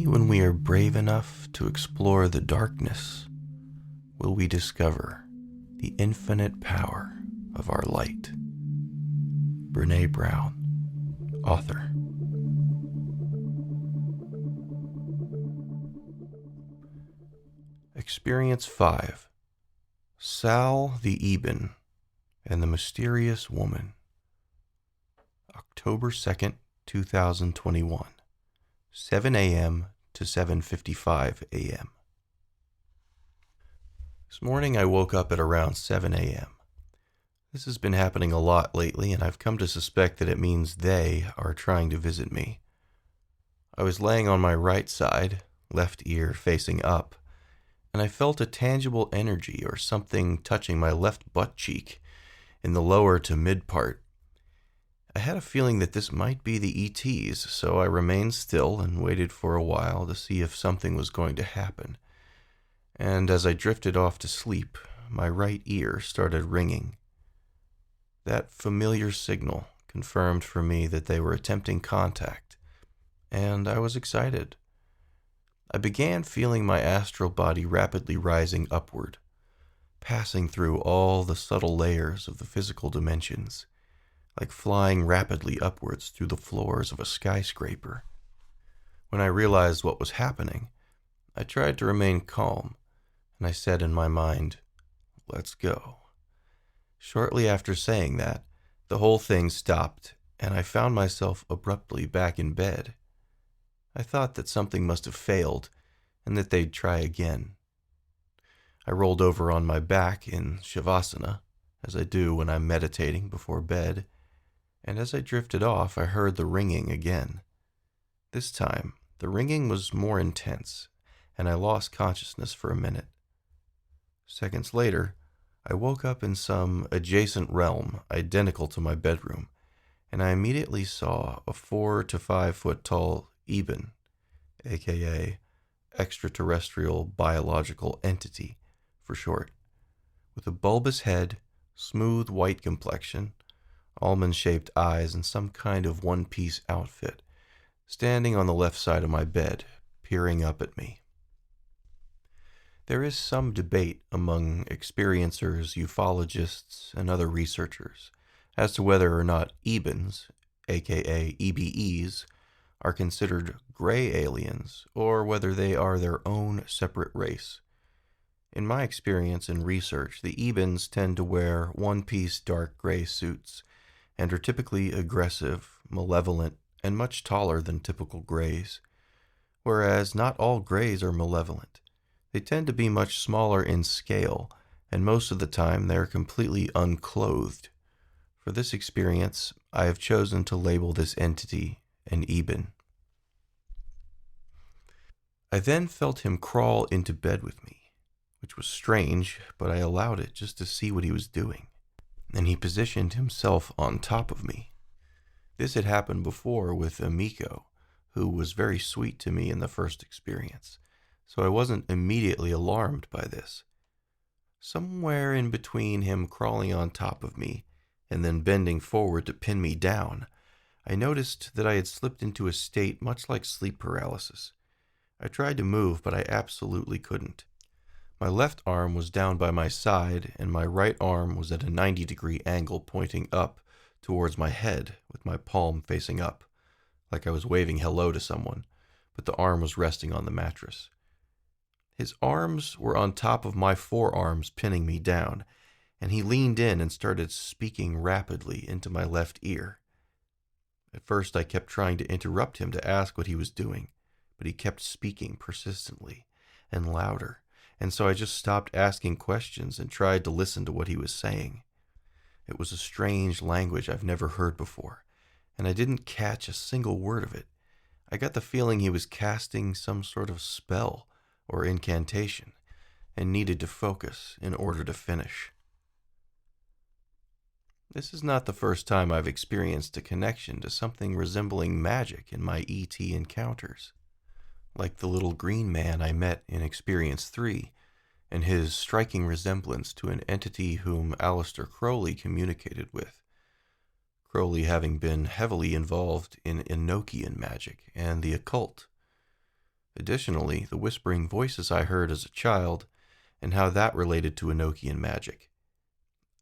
Only when we are brave enough to explore the darkness will we discover the infinite power of our light. Brené Brown, author. Experience 5. Salle the EBEN and the Mysterious Woman. October 2nd, 2021. 7 a.m. to 7:55 a.m. This morning I woke up at around 7 a.m. This has been happening a lot lately, and I've come to suspect that it means they are trying to visit me. I was laying on my right side, left ear facing up, and I felt a tangible energy or something touching my left butt cheek in the lower to mid part. I had a feeling that this might be the ETs, so I remained still and waited for a while to see if something was going to happen. And as I drifted off to sleep, my right ear started ringing. That familiar signal confirmed for me that they were attempting contact, and I was excited. I began feeling my astral body rapidly rising upward, passing through all the subtle layers of the physical dimensions, like flying rapidly upwards through the floors of a skyscraper. When I realized what was happening, I tried to remain calm, and I said in my mind, "Let's go." Shortly after saying that, the whole thing stopped, and I found myself abruptly back in bed. I thought that something must have failed, and that they'd try again. I rolled over on my back in Shavasana, as I do when I'm meditating before bed, and as I drifted off, I heard the ringing again. This time, the ringing was more intense, and I lost consciousness for a minute. Seconds later, I woke up in some adjacent realm identical to my bedroom, and I immediately saw a 4 to 5 foot tall EBEN, aka extraterrestrial biological entity for short, with a bulbous head, smooth white complexion, almond-shaped eyes, and some kind of one-piece outfit, standing on the left side of my bed, peering up at me. There is some debate among experiencers, ufologists, and other researchers as to whether or not EBENs, aka EBEs, are considered gray aliens or whether they are their own separate race. In my experience and research, the EBENs tend to wear one-piece dark gray suits and are typically aggressive, malevolent, and much taller than typical grays. Whereas not all grays are malevolent. They tend to be much smaller in scale, and most of the time they are completely unclothed. For this experience, I have chosen to label this entity an EBEN. I then felt him crawl into bed with me, which was strange, but I allowed it just to see what he was doing. And he positioned himself on top of me. This had happened before with Amiko, who was very sweet to me in the first experience, so I wasn't immediately alarmed by this. Somewhere in between him crawling on top of me and then bending forward to pin me down, I noticed that I had slipped into a state much like sleep paralysis. I tried to move, but I absolutely couldn't. My left arm was down by my side, and my right arm was at a 90-degree angle pointing up towards my head with my palm facing up, like I was waving hello to someone, but the arm was resting on the mattress. His arms were on top of my forearms pinning me down, and he leaned in and started speaking rapidly into my left ear. At first I kept trying to interrupt him to ask what he was doing, but he kept speaking persistently and louder. And so I just stopped asking questions and tried to listen to what he was saying. It was a strange language I've never heard before, and I didn't catch a single word of it. I got the feeling he was casting some sort of spell or incantation and needed to focus in order to finish. This is not the first time I've experienced a connection to something resembling magic in my ET encounters. Like the little green man I met in Experience 3, and his striking resemblance to an entity whom Aleister Crowley communicated with. Crowley having been heavily involved in Enochian magic and the occult. Additionally, the whispering voices I heard as a child and how that related to Enochian magic.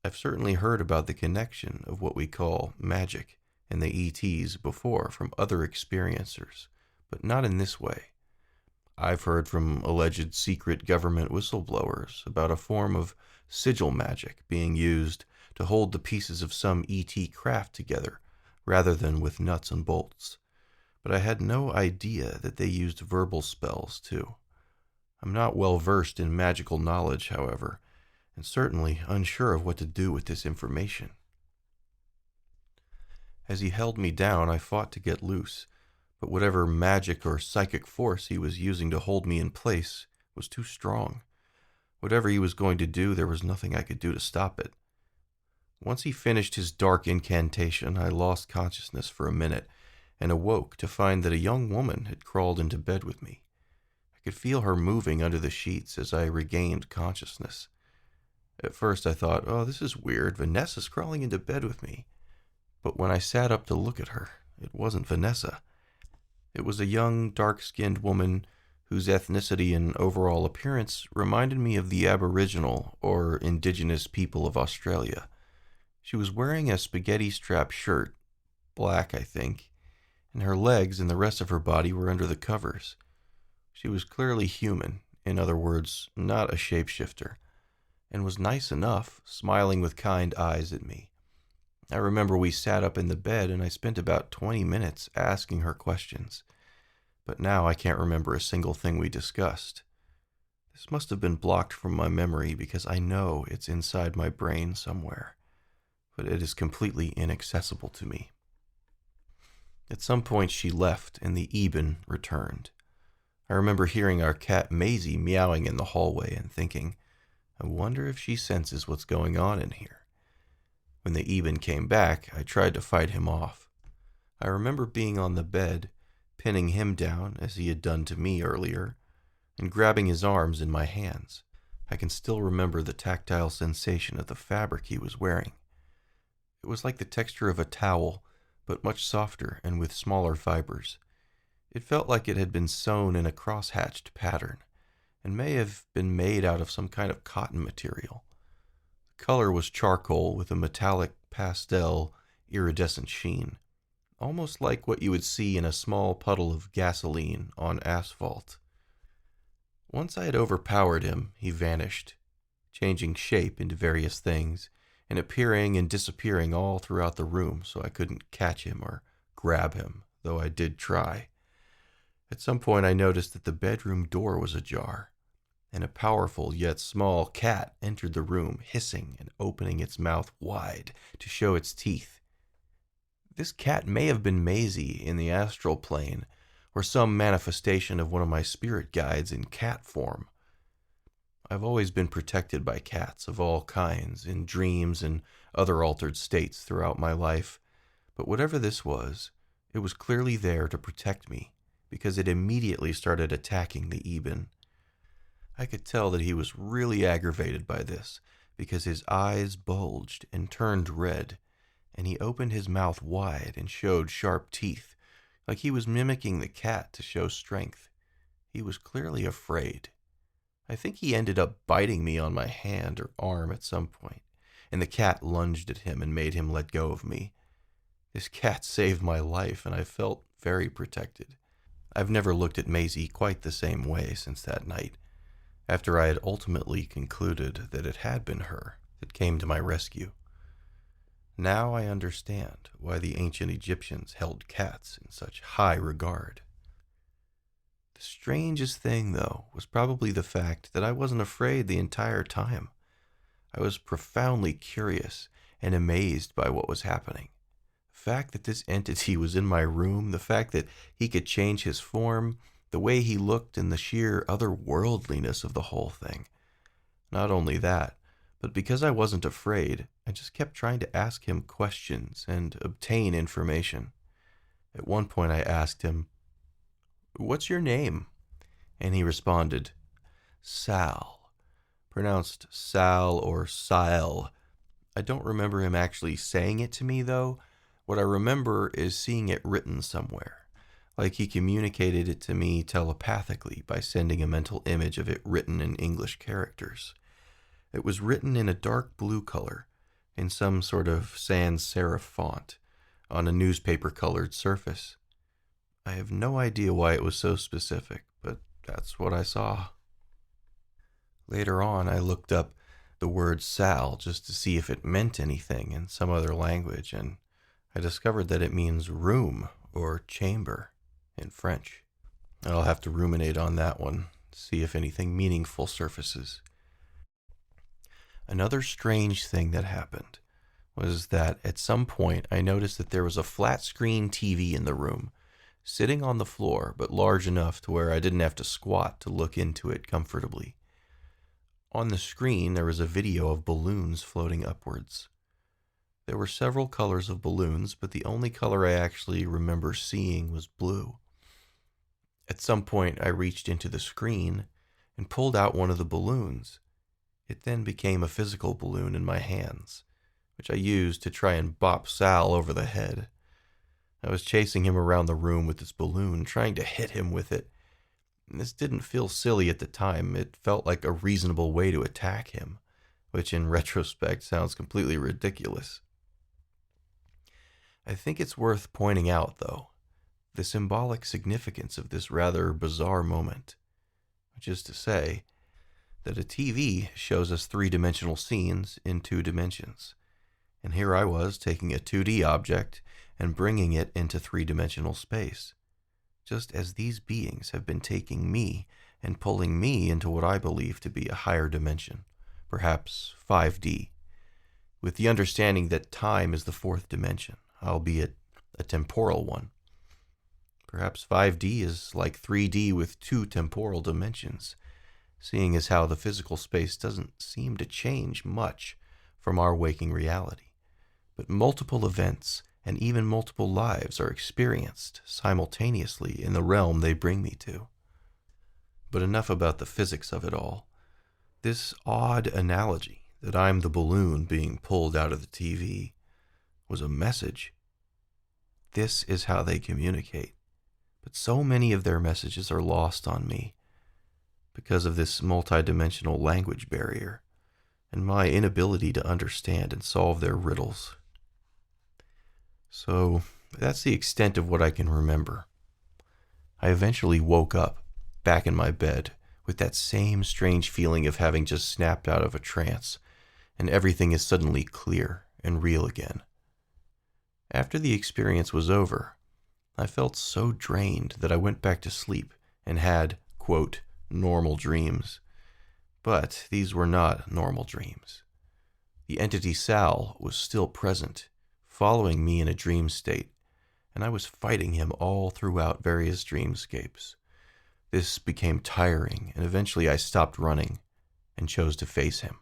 I've certainly heard about the connection of what we call magic and the ETs before from other experiencers, but not in this way. I've heard from alleged secret government whistleblowers about a form of sigil magic being used to hold the pieces of some ET craft together rather than with nuts and bolts. But I had no idea that they used verbal spells too. I'm not well versed in magical knowledge, however, and certainly unsure of what to do with this information. As he held me down, I fought to get loose, but whatever magic or psychic force he was using to hold me in place was too strong. Whatever he was going to do, there was nothing I could do to stop it. Once he finished his dark incantation, I lost consciousness for a minute and awoke to find that a young woman had crawled into bed with me. I could feel her moving under the sheets as I regained consciousness. At first I thought, oh, this is weird, Vanessa's crawling into bed with me. But when I sat up to look at her, it wasn't Vanessa. It was a young, dark-skinned woman whose ethnicity and overall appearance reminded me of the Aboriginal or indigenous people of Australia. She was wearing a spaghetti-strap shirt, black I think, and her legs and the rest of her body were under the covers. She was clearly human, in other words, not a shapeshifter, and was nice enough, smiling with kind eyes at me. I remember we sat up in the bed and I spent about 20 minutes asking her questions, but now I can't remember a single thing we discussed. This must have been blocked from my memory because I know it's inside my brain somewhere, but it is completely inaccessible to me. At some point she left and the EBEN returned. I remember hearing our cat Maisie meowing in the hallway and thinking, I wonder if she senses what's going on in here. When the EBEN came back, I tried to fight him off. I remember being on the bed, pinning him down as he had done to me earlier, and grabbing his arms in my hands. I can still remember the tactile sensation of the fabric he was wearing. It was like the texture of a towel, but much softer and with smaller fibers. It felt like it had been sewn in a cross-hatched pattern, and may have been made out of some kind of cotton material. The color was charcoal with a metallic pastel iridescent sheen, almost like what you would see in a small puddle of gasoline on asphalt. Once I had overpowered him, he vanished, changing shape into various things, and appearing and disappearing all throughout the room so I couldn't catch him or grab him, though I did try. At some point I noticed that the bedroom door was ajar, and a powerful yet small cat entered the room, hissing and opening its mouth wide to show its teeth. This cat may have been Maisie in the astral plane, or some manifestation of one of my spirit guides in cat form. I've always been protected by cats of all kinds, in dreams and other altered states throughout my life, but whatever this was, it was clearly there to protect me, because it immediately started attacking the EBEN. I could tell that he was really aggravated by this, because his eyes bulged and turned red, and he opened his mouth wide and showed sharp teeth, like he was mimicking the cat to show strength. He was clearly afraid. I think he ended up biting me on my hand or arm at some point, and the cat lunged at him and made him let go of me. This cat saved my life, and I felt very protected. I've never looked at Maisie quite the same way since that night, after I had ultimately concluded that it had been her that came to my rescue. Now I understand why the ancient Egyptians held cats in such high regard. The strangest thing, though, was probably the fact that I wasn't afraid the entire time. I was profoundly curious and amazed by what was happening. The fact that this entity was in my room, the fact that he could change his form, the way he looked, and the sheer otherworldliness of the whole thing. Not only that, but because I wasn't afraid, I just kept trying to ask him questions and obtain information. At one point I asked him, "What's your name?" And he responded, "Salle," pronounced Sal or Salle. I don't remember him actually saying it to me, though. What I remember is seeing it written somewhere, like he communicated it to me telepathically by sending a mental image of it written in English characters. It was written in a dark blue color, in some sort of sans serif font, on a newspaper-colored surface. I have no idea why it was so specific, but that's what I saw. Later on, I looked up the word Salle just to see if it meant anything in some other language, and I discovered that it means room or chamber in French. I'll have to ruminate on that one, see if anything meaningful surfaces. Another strange thing that happened was that at some point I noticed that there was a flat screen TV in the room, sitting on the floor, but large enough to where I didn't have to squat to look into it comfortably. On the screen, there was a video of balloons floating upwards. There were several colors of balloons, but the only color I actually remember seeing was blue. At some point, I reached into the screen and pulled out one of the balloons. It then became a physical balloon in my hands, which I used to try and bop Sal over the head. I was chasing him around the room with this balloon, trying to hit him with it. This didn't feel silly at the time. It felt like a reasonable way to attack him, which in retrospect sounds completely ridiculous. I think it's worth pointing out, though, the symbolic significance of this rather bizarre moment, which is to say that a TV shows us three-dimensional scenes in 2 dimensions. And here I was taking a 2D object and bringing it into 3-dimensional space, just as these beings have been taking me and pulling me into what I believe to be a higher dimension, perhaps 5D, with the understanding that time is the 4th dimension, albeit a temporal one. Perhaps 5D is like 3D with 2 temporal dimensions, seeing as how the physical space doesn't seem to change much from our waking reality, but multiple events and even multiple lives are experienced simultaneously in the realm they bring me to. But enough about the physics of it all. This odd analogy that I'm the balloon being pulled out of the TV was a message. This is how they communicate. But so many of their messages are lost on me because of this multidimensional language barrier and my inability to understand and solve their riddles. So that's the extent of what I can remember. I eventually woke up, back in my bed, with that same strange feeling of having just snapped out of a trance, and everything is suddenly clear and real again. After the experience was over, I felt so drained that I went back to sleep and had, quote, normal dreams. But these were not normal dreams. The entity Sal was still present, following me in a dream state, and I was fighting him all throughout various dreamscapes. This became tiring, and eventually I stopped running and chose to face him.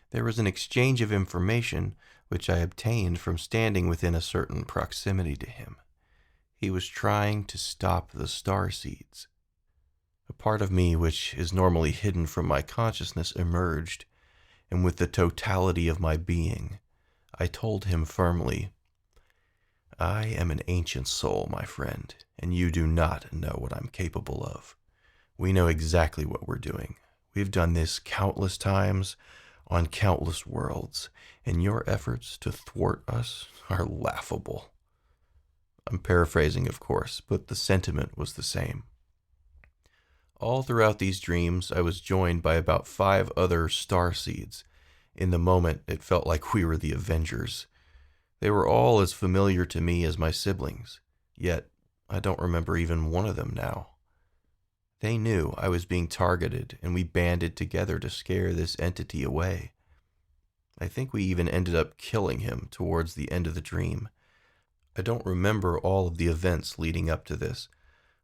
There was an exchange of information which I obtained from standing within a certain proximity to him. He was trying to stop the star seeds. A part of me which is normally hidden from my consciousness emerged, and with the totality of my being, I told him firmly, "I am an ancient soul, my friend, and you do not know what I'm capable of. We know exactly what we're doing. We've done this countless times on countless worlds, and your efforts to thwart us are laughable." I'm paraphrasing, of course, but the sentiment was the same. All throughout these dreams, I was joined by about 5 other starseeds. In the moment, it felt like we were the Avengers. They were all as familiar to me as my siblings, yet I don't remember even one of them now. They knew I was being targeted, and we banded together to scare this entity away. I think we even ended up killing him towards the end of the dream. I don't remember all of the events leading up to this,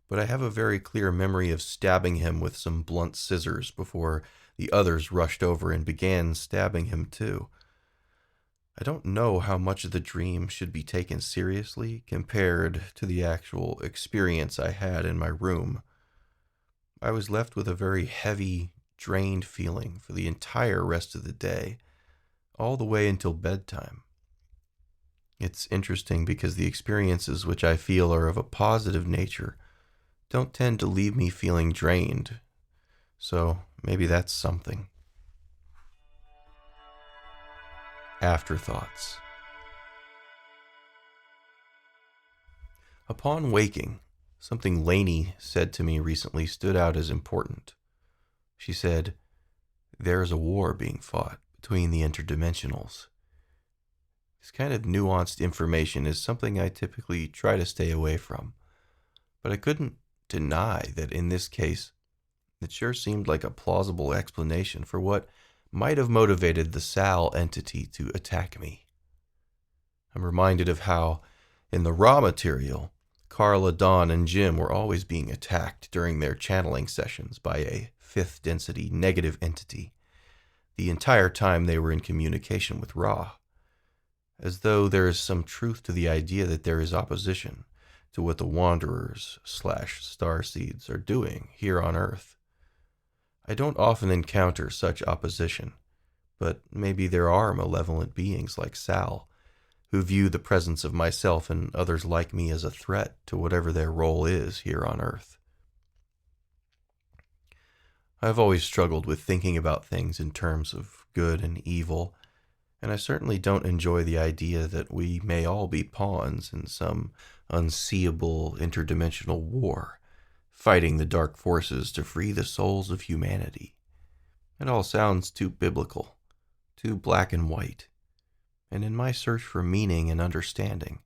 but I have a very clear memory of stabbing him with some blunt scissors before the others rushed over and began stabbing him too. I don't know how much of the dream should be taken seriously compared to the actual experience I had in my room. I was left with a very heavy, drained feeling for the entire rest of the day, all the way until bedtime. It's interesting because the experiences which I feel are of a positive nature don't tend to leave me feeling drained. So maybe that's something. Afterthoughts. Upon waking, something Lainey said to me recently stood out as important. She said, "There is a war being fought between the interdimensionals." This kind of nuanced information is something I typically try to stay away from, but I couldn't deny that in this case, it sure seemed like a plausible explanation for what might have motivated the Salle entity to attack me. I'm reminded of how, in the raw material, Carla, Dawn, and Jim were always being attacked during their channeling sessions by a fifth density negative entity the entire time they were in communication with Ra, as though there is some truth to the idea that there is opposition to what the Wanderers/Starseeds are doing here on Earth. I don't often encounter such opposition, but maybe there are malevolent beings like Sal who view the presence of myself and others like me as a threat to whatever their role is here on Earth. I've always struggled with thinking about things in terms of good and evil, and I certainly don't enjoy the idea that we may all be pawns in some unseeable interdimensional war, fighting the dark forces to free the souls of humanity. It all sounds too biblical, too black and white. And in my search for meaning and understanding,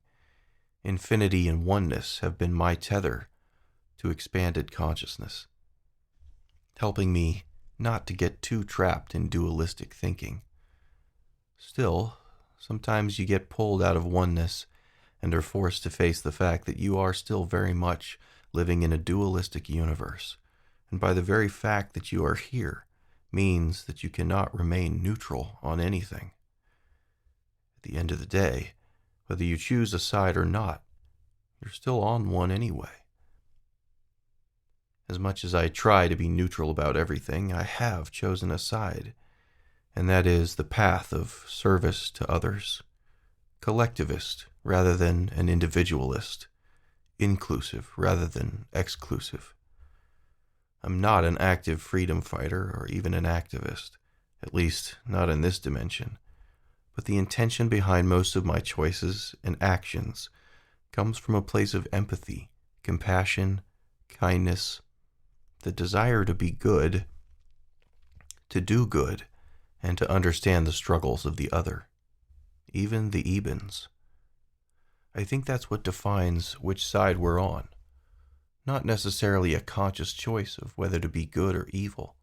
infinity and oneness have been my tether to expanded consciousness, helping me not to get too trapped in dualistic thinking. Still, sometimes you get pulled out of oneness and are forced to face the fact that you are still very much living in a dualistic universe, and by the very fact that you are here means that you cannot remain neutral on anything. At the end of the day, whether you choose a side or not, you're still on one anyway. As much as I try to be neutral about everything, I have chosen a side, and that is the path of service to others, collectivist rather than an individualist, inclusive rather than exclusive. I'm not an active freedom fighter or even an activist, at least not in this dimension. But the intention behind most of my choices and actions comes from a place of empathy, compassion, kindness, the desire to be good, to do good, and to understand the struggles of the other, even the EBENs. I think that's what defines which side we're on, not necessarily a conscious choice of whether to be good or evil,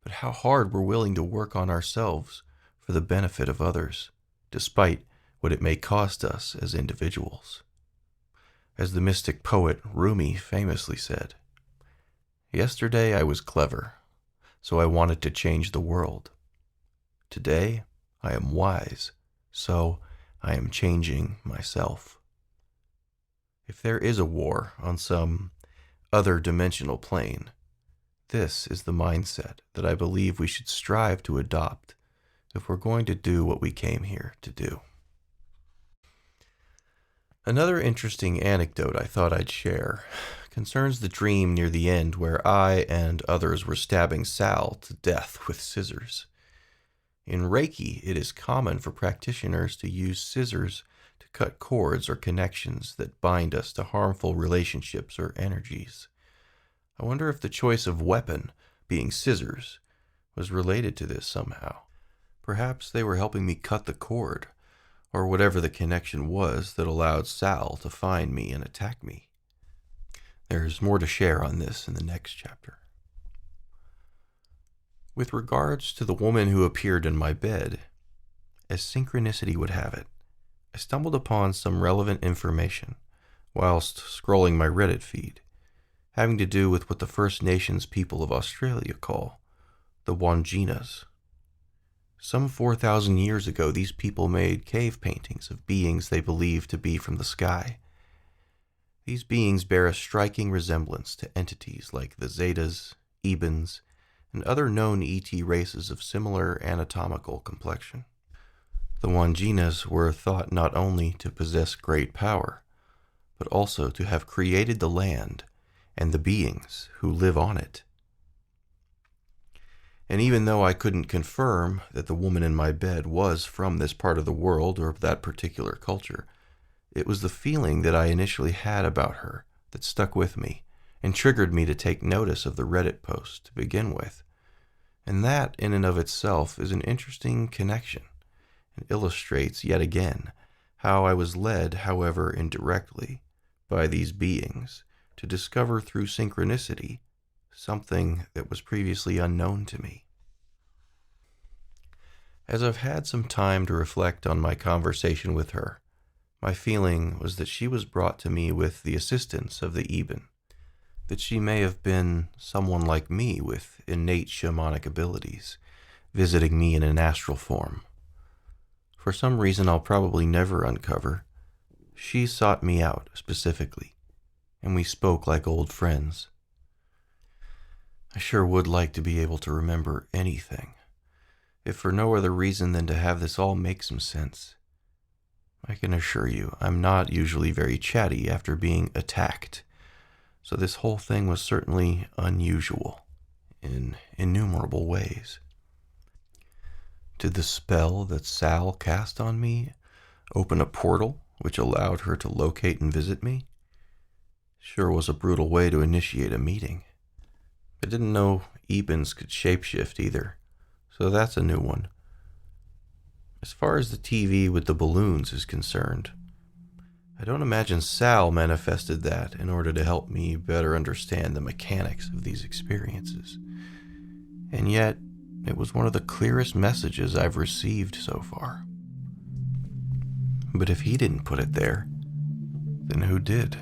but how hard we're willing to work on ourselves for the benefit of others, despite what it may cost us as individuals. As the mystic poet Rumi famously said, "Yesterday I was clever, so I wanted to change the world. Today I am wise, so I am changing myself." If there is a war on some other dimensional plane, this is the mindset that I believe we should strive to adopt if we're going to do what we came here to do. Another interesting anecdote I thought I'd share concerns the dream near the end where I and others were stabbing Sal to death with scissors. In Reiki, it is common for practitioners to use scissors to cut cords or connections that bind us to harmful relationships or energies. I wonder if the choice of weapon, being scissors, was related to this somehow. Perhaps they were helping me cut the cord, or whatever the connection was that allowed Sal to find me and attack me. There's more to share on this in the next chapter. With regards to the woman who appeared in my bed, as synchronicity would have it, I stumbled upon some relevant information whilst scrolling my Reddit feed, having to do with what the First Nations people of Australia call the Wanginas. Some 4,000 years ago, these people made cave paintings of beings they believed to be from the sky. These beings bear a striking resemblance to entities like the Zetas, EBENs, and other known ET races of similar anatomical complexion. The Wanjinas were thought not only to possess great power, but also to have created the land and the beings who live on it. And even though I couldn't confirm that the woman in my bed was from this part of the world or that particular culture, it was the feeling that I initially had about her that stuck with me and triggered me to take notice of the Reddit post to begin with. And that, in and of itself, is an interesting connection and illustrates yet again how I was led, however indirectly, by these beings to discover through synchronicity something that was previously unknown to me. As I've had some time to reflect on my conversation with her, my feeling was that she was brought to me with the assistance of the EBEN, that she may have been someone like me with innate shamanic abilities, visiting me in an astral form. For some reason I'll probably never uncover, she sought me out specifically, and we spoke like old friends. I sure would like to be able to remember anything, if for no other reason than to have this all make some sense. I can assure you, I'm not usually very chatty after being attacked, so this whole thing was certainly unusual in innumerable ways. Did the spell that Salle cast on me open a portal which allowed her to locate and visit me? Sure was a brutal way to initiate a meeting. I didn't know EBENs could shapeshift either, so that's a new one. As far as the TV with the balloons is concerned, I don't imagine Salle manifested that in order to help me better understand the mechanics of these experiences. And yet, it was one of the clearest messages I've received so far. But if he didn't put it there, then who did?